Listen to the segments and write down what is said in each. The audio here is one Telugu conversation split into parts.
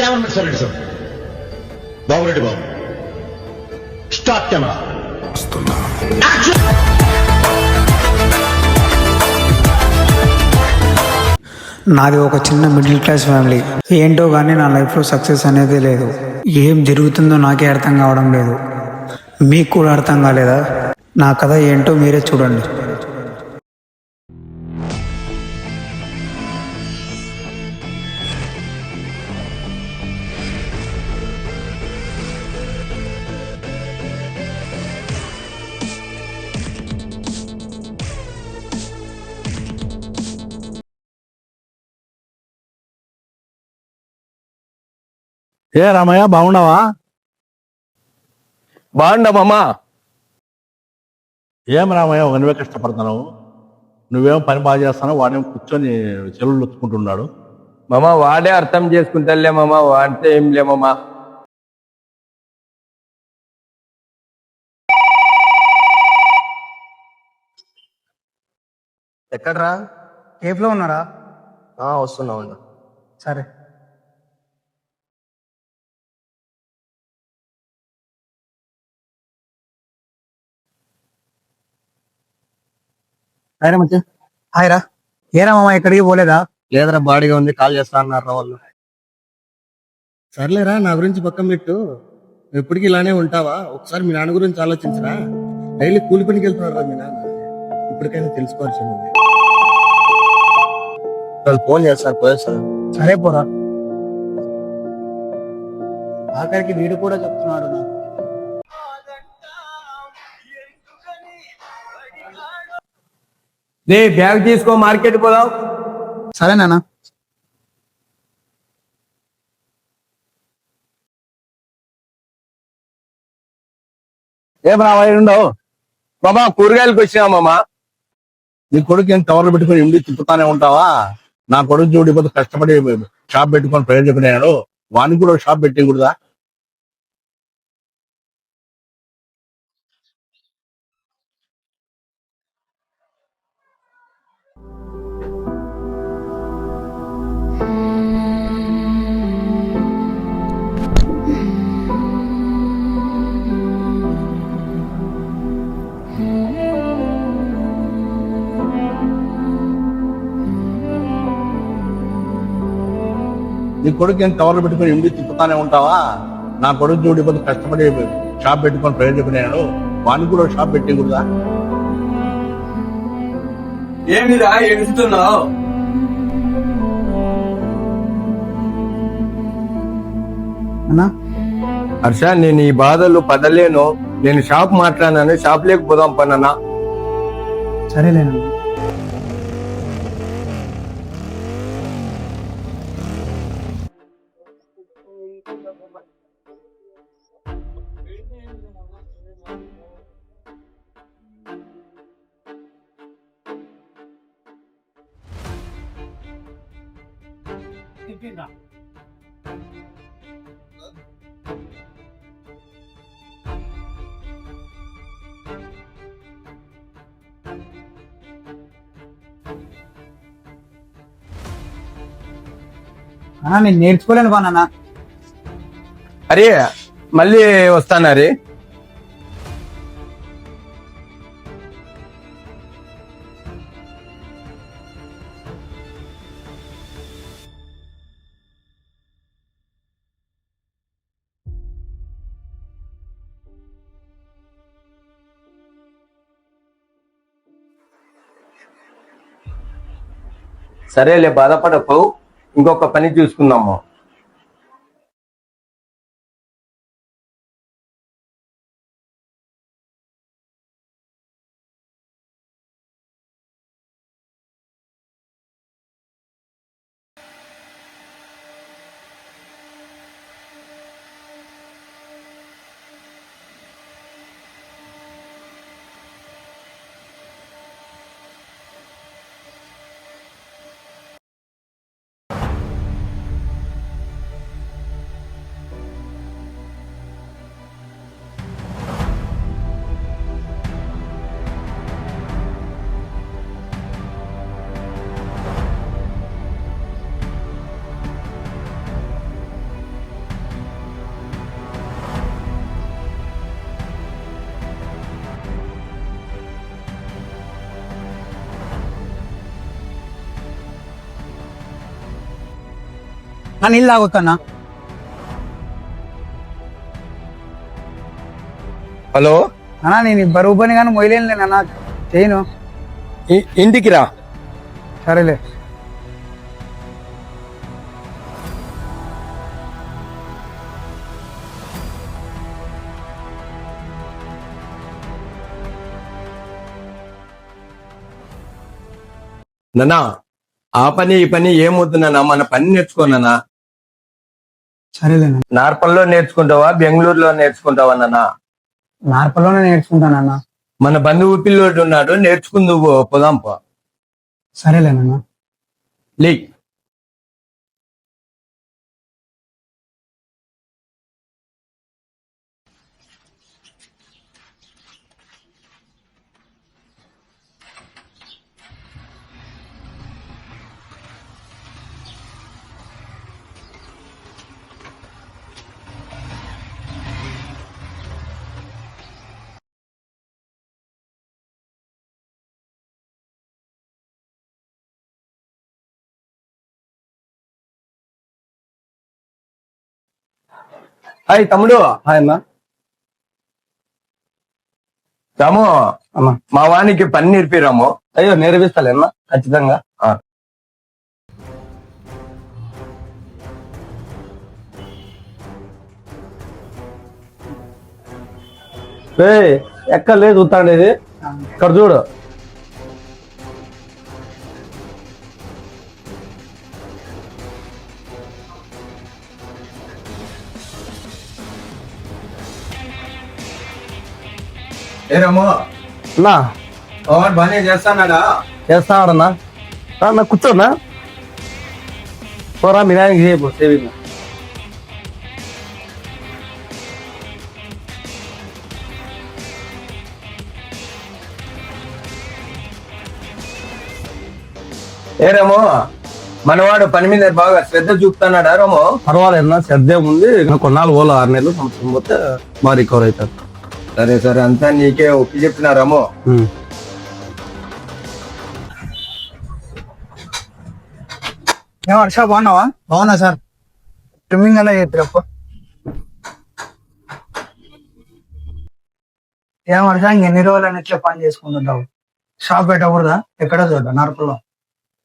కెమెరా సరే సార్ బాబురెడ్డి బాబు స్టార్ట్ కెమెరా నాది ఒక చిన్న మిడిల్ క్లాస్ ఫ్యామిలీ. ఏంటో కానీ నా లైఫ్లో సక్సెస్ అనేది లేదు. ఏం జరుగుతుందో నాకే అర్థం కావడం లేదు. మీకు కూడా అర్థం కాలేదా? నా కథ ఏంటో మీరే చూడండి. ఏ రామయ్య, బాగున్నావా? బాగుండమ్మా. ఏం రామయ్య, నువ్వే కష్టపడుతున్నావు. నువ్వేం పని బాగా చేస్తున్నావు, వాడేం కూర్చొని చెరువులు ఒత్తుకుంటున్నాడు. మామ వాడే అర్థం చేసుకుంటాలే మామ, వాడితే ఏం లేమమ్మా. ఎక్కడ్రా? కేఫ్లో ఉన్నారా? వస్తున్నావు. సరే. హాయ్ రా. ఏరా మామ, ఎక్కడికి పోలేదా? లేదరా, బాడీగా ఉంది, కాల్ చేస్తా అన్నారా వాళ్ళు. సర్లేరా, నా గురించి పక్కన పెట్టు. నువ్వు ఎప్పటికీ ఇలానే ఉంటావా? ఒకసారి మీ నాన్న గురించి ఆలోచించరా. డైలీ కూలి పనికి వెళ్తున్నారా మీ నాన్న? ఇప్పటికైనా తెలుసుకోవచ్చు. వాళ్ళు ఫోన్ చేస్తారు, పోయేస్తారు. సరే పోరా. ఆఖరికి వీడు కూడా చెప్తున్నాడు నాకు. రే బ్యాగ్ తీసుకో, మార్కెట్ పోదాం. సరే నాన్న. ఏం రామయ్య ఉండవు? మామ కూరగాయలకు వచ్చినామమ్మా. నీ కొడుకు ఏం కవర్లు పెట్టుకుని ఇండి తిప్పుతానే ఉంటావా? నా కొడుకు చూడిపోతే కష్టపడి షాప్ పెట్టుకొని ప్రయోజకున్నాడు. వానికి కూడా షాప్ పెట్టకూడదా? నీ కొడుకు ఏం కవర్లు పెట్టుకుని ఇండి తిప్పుతానే ఉంటావా? నా కొడుకు చూడిపోతే కష్టపడి షాప్ పెట్టుకొని ప్రయోజకున్నాడు. వానికి కూడా షాప్ పెట్టకూడదా? ఏమిరా ఎడుస్తున్నావు? అన్నా, హర్ష, నేను ఈ బాధలు పదలేను. నేను షాప్ మాట్లాడినాను, షాప్ లేకపోదాం పనన్నా. సరేలేనా. నేను నేర్చుకోలేను బా నాన్న. అరే మళ్ళీ వస్తానరే. సరేలే, బాధపడకు. ఇంకొక పని చూసుకుందాము. నీళ్ళు తాగొద్దన్నా. హలో, అన్నా నేను ఈ బరువు పని కానీ మొయలేనులేనన్నా, చేయను. ఇంటికి రా. సరేలే. నానా, ఆ పని ఈ పని ఏమొద్దు నాన్న, మన పని నేర్చుకోనన్నా. సరేలేనా. నార్పల్లో నేర్చుకుంటావా, బెంగళూరులో నేర్చుకుంటావా నాన్న? నార్పల్లోనే నేర్చుకుంటానన్నా. మన బంధువు పిల్లోడు ఉన్నాడు, నేర్చుకుందువు, పోదాంపా. సరేలేనన్నా. లే. హాయ్ తమ్ముడు. హాయ్ అన్న. రాము, అన్న, మా వానికి పని నేర్పిరాము. అయ్యో నేర్పిస్తాలే అన్న, ఖచ్చితంగా. ఎక్కలే చూస్తాండి ఇది, ఇక్కడ చూడు. ఏ రాము, అన్నా పవన్ బానే చేస్తానాడా? చేస్తాడన్నా. అన్న కూర్చోన్నా, పోరా మీ నాయనకి చేయబో సేవింగ్. ఏ రాము, మనవాడు పని మీద బాగా శ్రద్ధ చూపుతున్నాడా రాము? పర్వాలేదన్నా, శ్రద్ధ ఉంది. కొన్నాళ్ళు పోలే, 6 నెలలు సంవత్సరం పోతే బాగా రికవర్ అవుతారు. సరే సరే, అంతా నీకే ఒప్పి చెప్పినా రాము. ఏం హర్ష బాగున్నావా? బాగున్నా సార్. ట్రిమ్మింగ్ అలా చెప్పిరప్ప. ఏం హర్ష ఇంకెన్ని రోజులు అని ఇట్లా పని చేసుకుంటుంటావు? షాప్ పెట్టకూడదా? ఎక్కడ చూడ నార్పుల్లో.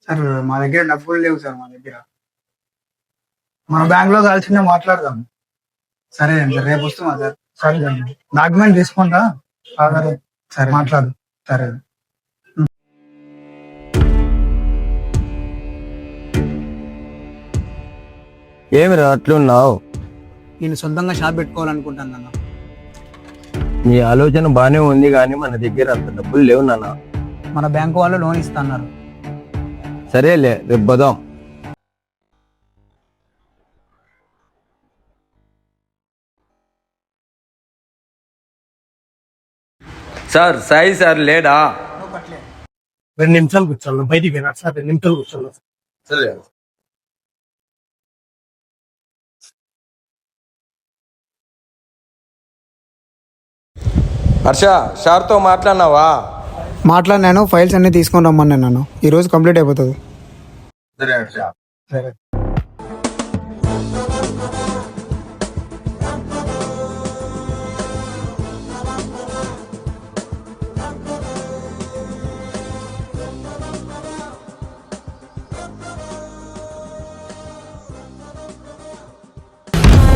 సార్ మా దగ్గర డబ్బులు లేవు సార్, మా దగ్గర. మన బ్యాంక్ లో కలిసి మాట్లాడదాం. సరే అండి సార్, రేపు వస్తున్నా సార్. సరే అండి, డాక్యుమెంట్ తీసుకుంటా. సరే మాట్లాడు. సరే. ఏమిరా అట్లున్నావు? నేను సొంతంగా షాప్ పెట్టుకోవాలనుకుంటాను నాన్న. నీ ఆలోచన బానే ఉంది, కానీ మన దగ్గర అంత డబ్బులు లేవు నాన్న. మన బ్యాంకు వాళ్ళు లోన్ ఇస్తున్నారు. సరేలే, రేపు పోదాం. సార్, సాయి సార్ లేడా? 2 నిమిషాలు కూర్చోను, బయటికి పోయినా సార్. 2 నిమిషాలు కూర్చోను. సరే. హర్ష, సార్తో మాట్లాడినావా? మాట్లాడినాను, ఫైల్స్ అన్ని తీసుకొని రమ్మన్నాను. ఈరోజు కంప్లీట్ అయిపోతుంది. సరే హర్ష. సరే.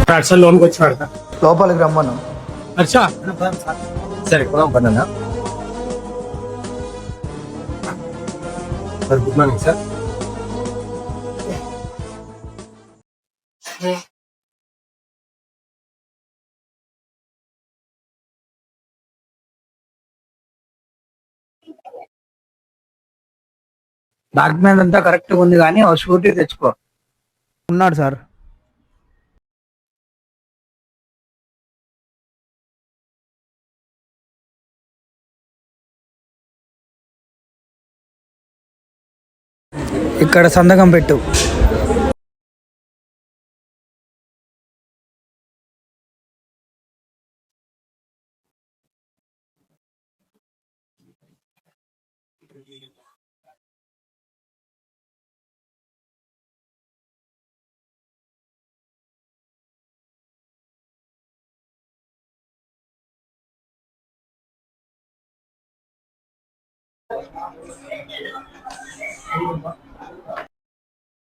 హర్ష లోన్కి వచ్చినాడు. లోపలికి రమ్మను. హర్ష సరే, పోదాం పన్నా. Good morning sir. డాక్యుమెంట్ అంతా కరెక్ట్ గా ఉంది, కానీ షూరిటీ తెచ్చుకో. ఉన్నాడు సార్. ఇక్కడ సంతకం పెట్టు.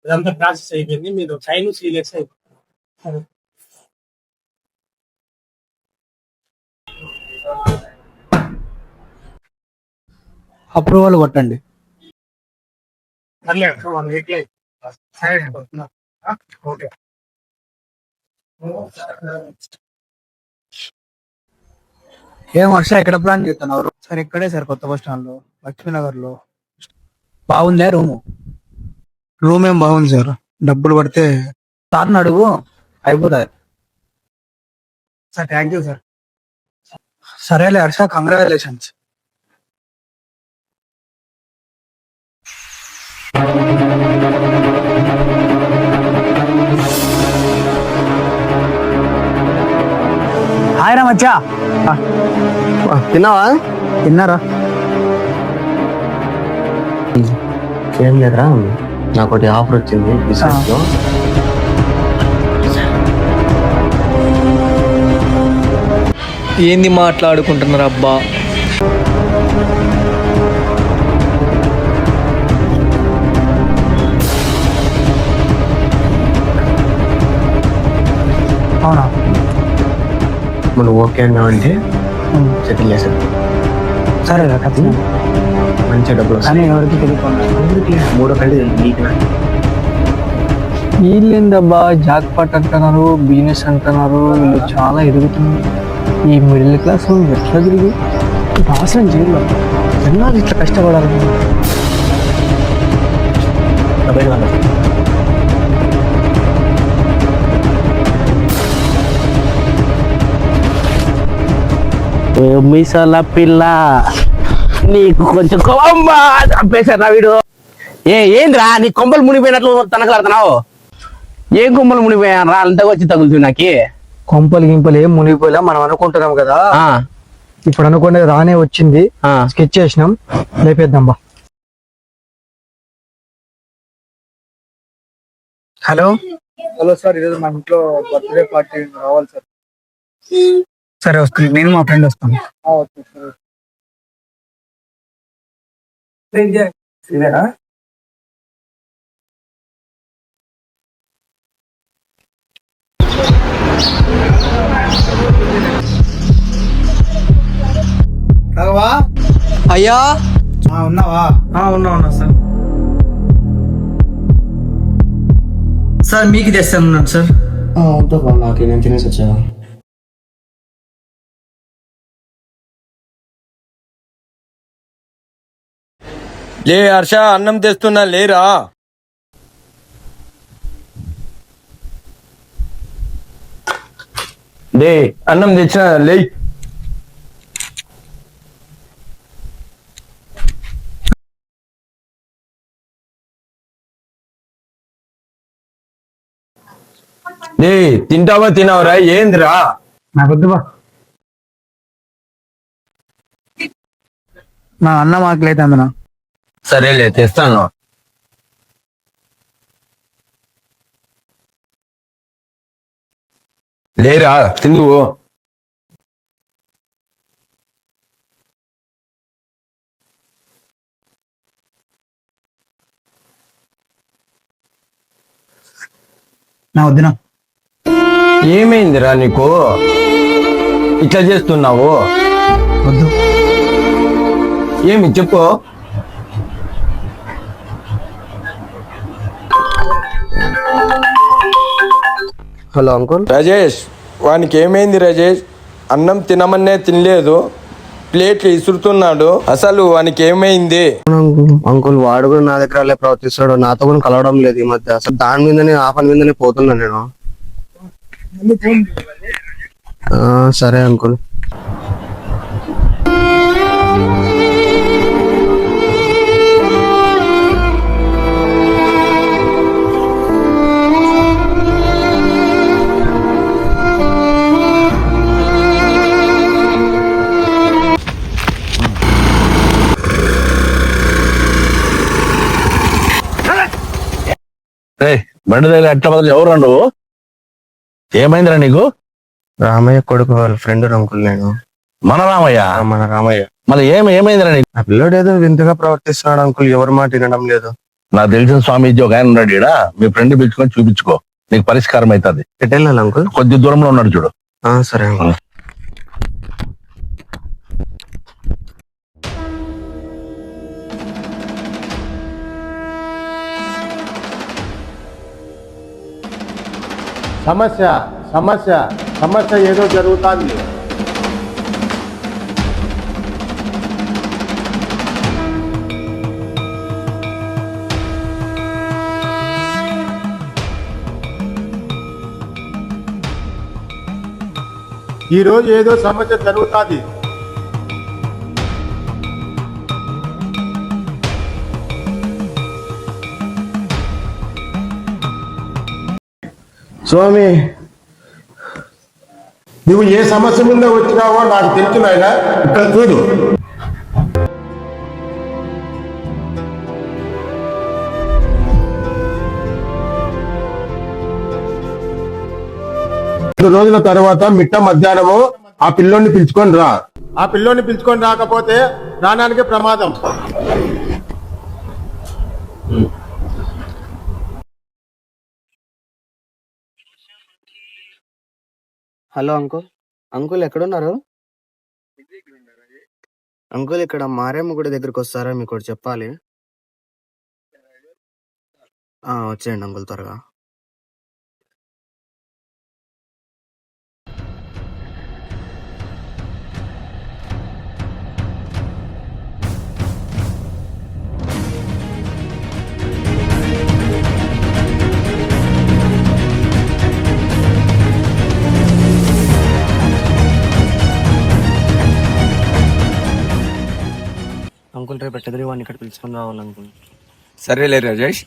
ఇదంతా ప్రాసెస్ అయిపోయింది, మీరు సైన్ సీరియస్ అయిపోయింది. అప్రూవల్ కొట్టండి. పర్లేదు 1 వీక్ లో సైన్ అయిపోతున్నా. ఓకే. ఏం వర్ష ఎక్కడ ప్లాన్ చేస్తున్నారు? సార్ ఇక్కడే సార్, కొత్త బస్ స్టాండ్ లో, లక్ష్మీనగర్ లో. బాగుందే రూము? రూమ్ ఏం బాగుంది సార్, డబ్బులు పడితే సార్ని అడుగు, అయిపోతుంది. Sir thank you sir. సరేలే హర్ష, కంగ్రాచులేషన్స్. హాయ్ రా మచ్చా. తిన్నావా? తిన్నారా? ఏం లేదురా, నాకు ఒకటి ఆఫర్ వచ్చింది బిజినెస్ లో. ఏంది మాట్లాడుకుంటున్నారు అబ్బా? అవునా? మనం ఓకే అన్నా అంటే సెటిల్ చేసాం. సరే రా, ఖచ్చితంగా. మంచి డబ్బులు కానీ ఎవరికి తెలియకుండా. 3 కళ్ళు నీకు. వీళ్ళేందబ్బా జాక్ పాట్ అంటున్నారు, బిజినెస్ అంటున్నారు, వీళ్ళు చాలా ఎదుగుతున్నారు. ఈ మిడిల్ క్లాస్ ఎట్లా తిరిగి నాశనం చేయాలి? ఎన్నాళ్ళు ఇట్లా కష్టపడాలి? మీసాల పిల్ల నీకు కొంచెం కొమ్మ చంపేశారా వీడు? ఏంద్రా నీ కొమ్మలు మునిగిపోయినట్లు తనకలాడుతున్నావు? ఏం కొమ్మలు మునిగిపోయాను రా, అంతగా వచ్చి తగులుతుంది నాకి. కొంపలు గింపలు ఏం మునిగిపోలే, మనం అనుకుంటున్నాం కదా. ఇప్పుడు అనుకునేది రానే వచ్చింది, స్కెచ్ చేసినాం, లేపేద్దాం బా. హలో హలో సార్, ఈరోజు మా ఇంట్లో బర్త్డే పార్టీ రావాలి సార్. సరే వస్తుంది, నేను మా ఫ్రెండ్ వస్తాను. ఇదేనా? రాఘవా? అయ్యా ఉన్నావా? ఉన్నా సార్. సార్ మీకు తెస్తాను సార్. నాకు నేను తినేసి వచ్చా. లే హర్ష, అన్నం తెస్తున్నా లేరా? లే అన్నం తెచ్చినా లే. లే తింటావా తినావరా? ఏందిరా? నాకొద్దు బా, నా అన్నం ఆకలి అవుతుందినా. సరేలే తెస్తాను. లేరా తిందువు. నా వద్దునా. ఏమైందిరా నీకు ఇట్లా చేస్తున్నావు? వద్దు. ఏమి చెప్పు. Hello uncle. రాజేష్, వానికి ఏమైంది రాజేష్? అన్నం తినమనే తినలేదు, ప్లేట్లు ఇసురుతున్నాడు. అసలు వానికి ఏమైంది? అంకుల్ వాడు కూడా నా దగ్గర అలా ప్రవర్తిస్తాడు, నాతో కూడా కలవడం లేదు ఈ మధ్య. అసలు దాని మీదనే ఆ పని మీదనే పోతున్నా నేను. సరే అంకుల్. బండి దగ్గర ఎట్లా బదులు ఎవరు నువ్వు? ఏమైందిరా నీకు? రామయ్య కొడుకు వాళ్ళ ఫ్రెండ్ అంకుల్ నేను. మన రామయ్య? మన రామయ్య. మళ్ళీ ఏమైందిరా నీకు? ఆ పిల్లోడు ఏదో వింతగా ప్రవర్తిస్తున్నాడు అంకుల్, ఎవరి మాట వినడం లేదు. నాకు తెలిసిన స్వామీజీ ఒక ఆయన ఉన్నాడు ఈడ, మీ ఫ్రెండ్ పిలుచుకొని చూపించుకో, నీకు పరిష్కారం అవుతుంది. ఎటు వెళ్ళాలి అంకుల్? కొద్ది దూరంలో ఉన్నాడు చూడు. సరే అంకుల్. సమస్య సమస్య సమస్య ఏదో జరుగుతుంది. ఈ రోజు ఏదో సమస్య జరుగుతుంది. స్వామి, నువ్వు ఏ సమస్య మీద వచ్చినావో నాకు తెలుసు నాయనా. ఇక్కడ చూడు. రెండు రోజుల తర్వాత మిట్ట మధ్యాహ్నము ఆ పిల్లోని పిలుచుకొని రా. ఆ పిల్లోని పిలుచుకొని రాకపోతే ప్రాణానికి ప్రమాదం. Hello uncle. అంకుల్ ఎక్కడున్నారు? అంకుల్ ఇక్కడ మారేమ్మ గుడి దగ్గరికి వస్తారా? మీకు ఒకటి చెప్పాలి. వచ్చేయండి అంకుల్ త్వరగా. అంకుల్ రేపు ఎట్టదిరి వాడిని ఇక్కడ పిలుచుకొని రావాలి అంకుల్. సరేలే రాజేష్.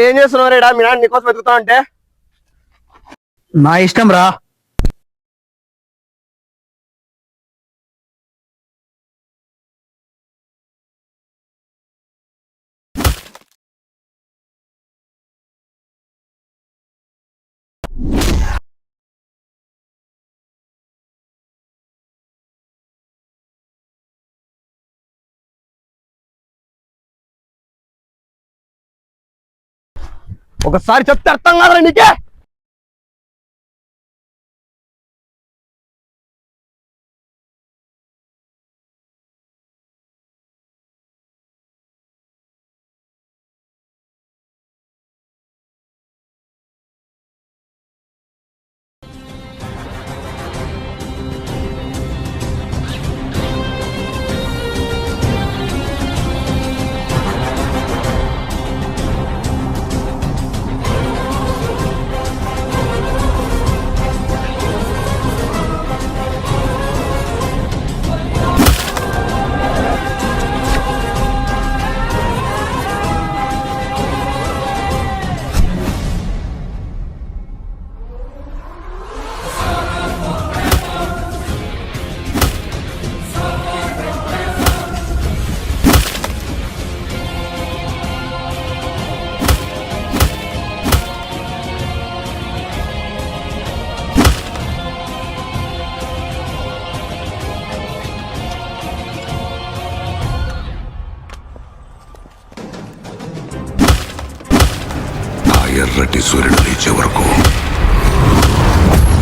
ఏం చేస్తున్నావు రేడా? మీ నాన్న నీకోసం వెతుకుతా అంటే. నా ఇష్టం రా. ఒకసారి చెప్తే అర్థం కాదురా నీకే. ఎర్రటి సూర్యుడు లేచే వరకు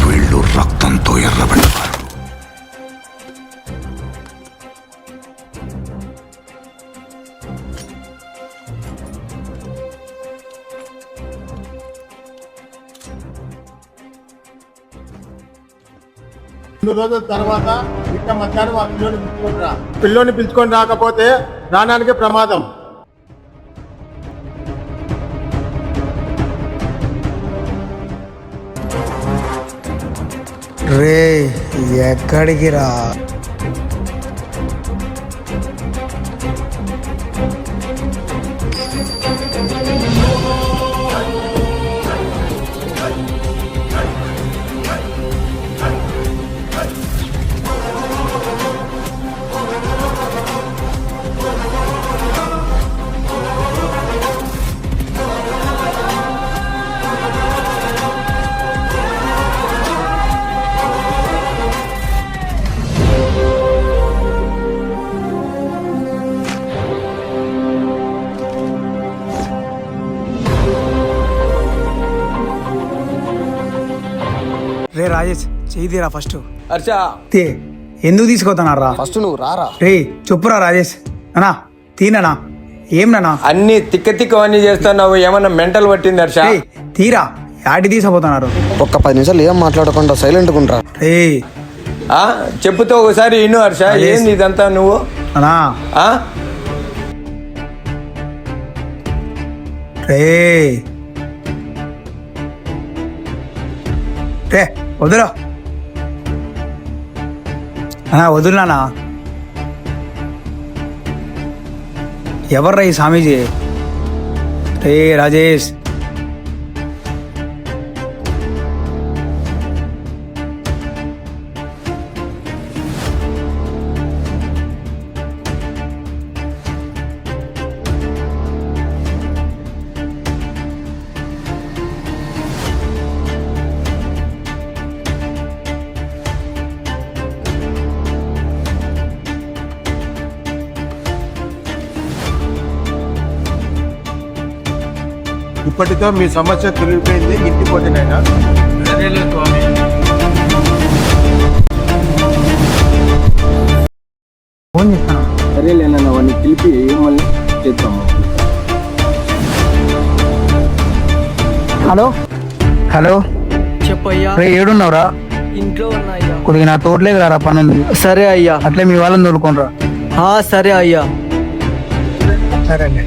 వీళ్ళు రక్తంతో ఎర్రబడేవారు. రెండు రోజుల తర్వాత మిట్ట మధ్యాహ్నం ఆ పిల్లోని పిలుచుకొని రా. పిల్లోని పిలుచుకొని రాకపోతే ప్రాణానికి ప్రమాదం. రే ఎక్కడికి రా? రాజేష్ చెయ్యి తీరా ఫస్ట్. హర్ష తే ఎందుకు తీసుకోతున్నారా? ఫస్ట్ నువ్వు రారా. రే చెప్పురా రాజేష్. అన్నా తీననా ఏం నానా? అన్ని తిక్క అన్ని చేస్తున్నావు, ఏమన్నా మెంటల్ పట్టింది హర్ష? రే తీరా యాడి తీసుకోపోతున్నారు? ఒక్క 10 నిమిషాలు ఏం మాట్లాడకుండా సైలెంట్ గుండ్రా. రే చెప్పుతో ఒకసారి ఇను హర్ష. ఏంది ఇదంతా నువ్వు? అనా ఆ? రే రే వదులు అన్నా, వదులునా? ఎవర్రా ఈ స్వామీజీ? రే రాజేష్ ఇప్పటితో మీ సమస్య తొలగిపోయింది, ఇంటికి పోతే నాయనా. ఫోన్ చేస్తాను. సరేలేనన్న వాడిని పిలిపి మళ్ళీ చేద్దాము. హలో హలో చెప్పయ్యా. రే ఏడున్నావురా? ఇంట్లో ఉన్నాయ్యా. కొద్దిగా నా తోటలేదు రా, పని ఉంది. సరే అయ్యా. అట్లే మీ వాళ్ళని తోలుకోనరా. సరే అయ్యా. సరే అండి.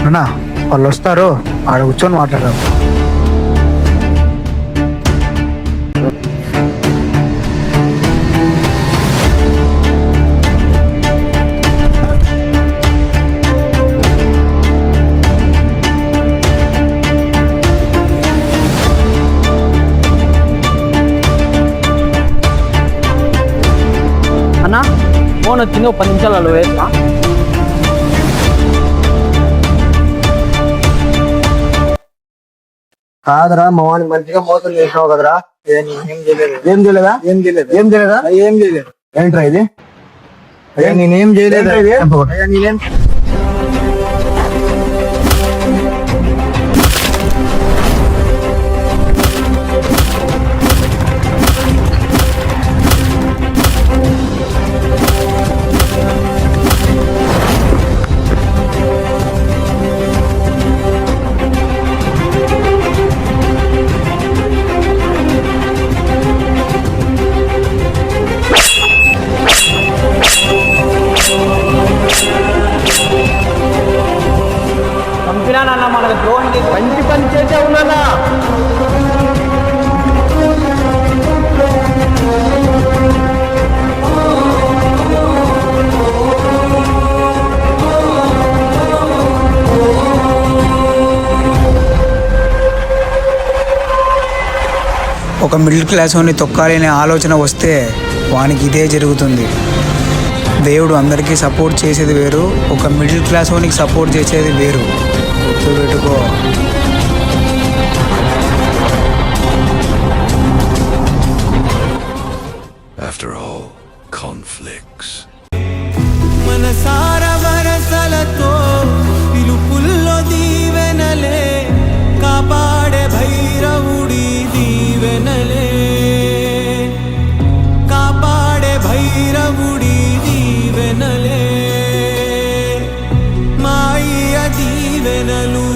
అన్నా వాళ్ళు వస్తారు, ఆడ కూర్చొని మాట్లాడదాం. అన్నా ఫోన్ వచ్చింది, ఒక 10 నిమిషాలలో వేస్తా. కాదురా మా వాడిని మంచిగా మోసం చేసినావు కదరా. ఏం చేయలేదా? ఏంట్రా ఇది? నేనేం చేయలేదు. నేనేం పంపినానన్న మనకు డ్రోన్ మంచి పని చేసే ఉన్నానా. ఒక మిడిల్ క్లాస్ వాడిని తొక్కాలనే ఆలోచన వస్తే వానికి ఇదే జరుగుతుంది. దేవుడు అందరికీ సపోర్ట్ చేసేది వేరు, ఒక మిడిల్ క్లాస్ వానికి సపోర్ట్ చేసేది వేరు. గుర్తుపెట్టుకో. After all, conflicts. మనసార వరసలతో పిలుపుల్లో దీవెనలే కాపాడే భైరవుడి దీవెనలే, కాపాడే భైరవుడి దీవెనలే, మాయ దీవెనలు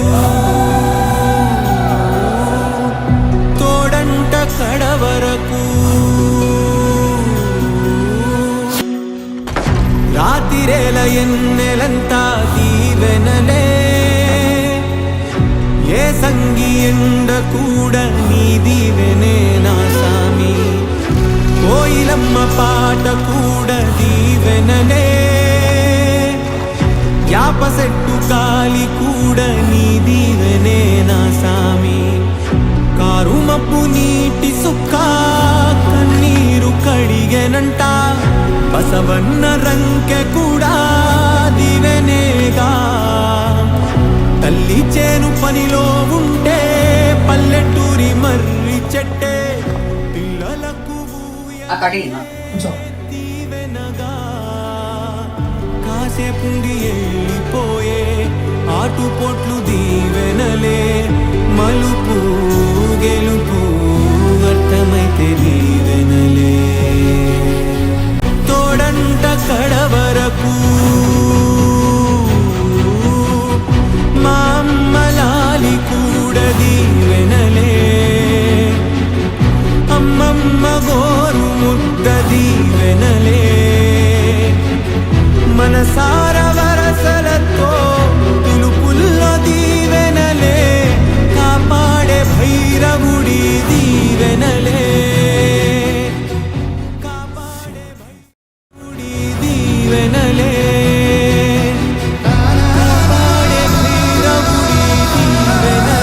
తోడంట కడవరకు. రాతిరేల ఎన్నెలంతా దీవెనలే, ఏ సంగి ఎండ కూడా నీ దీవెనే నా సామి. కోయిలమ్మ పాట కూడా దీవెనలే, యాప చెట్టు కాలి కూడా నీ దీవెనే నా సామి. కారు మబ్బు నీటి సుక్క కన్నీరు కడిగెనంట, బసవన్న రంకె కూడా దివెనేగా. తల్లి చేను పనిలో ఉంటే పల్లెటూరి మర్రి చెట్టే పిల్లలకు దీవెనగా. కాసేపుండి వెళ్ళిపోయే ఆ ఆటుపోట్లు దీవెనలే మలుపు గెలుపు అర్థమైతే దీవెనలే తోడంట కడవరకు మా అమ్మలాలి కూడా దీవెనలే అమ్మమ్మ గోరు ముద్ద దీవెనలే మనసార వరసలతో పిలుపుల్లో దీవెనలే కాపాడే భైరవుడి దీవెనలే కాపాడే భైరవుడి దీవెనలే కాపాడే భైరవుడి దీవెనలే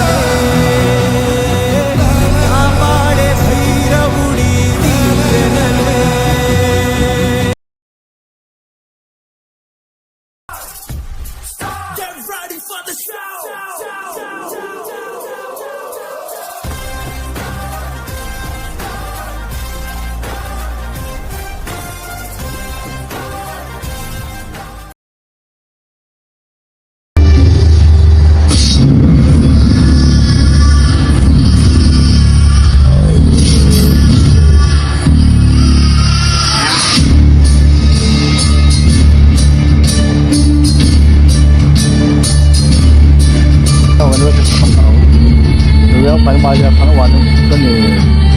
కాపాడే భైరవుడి దీవెనలే నువ్వేమో పని బాగా చేస్తాను వాడిని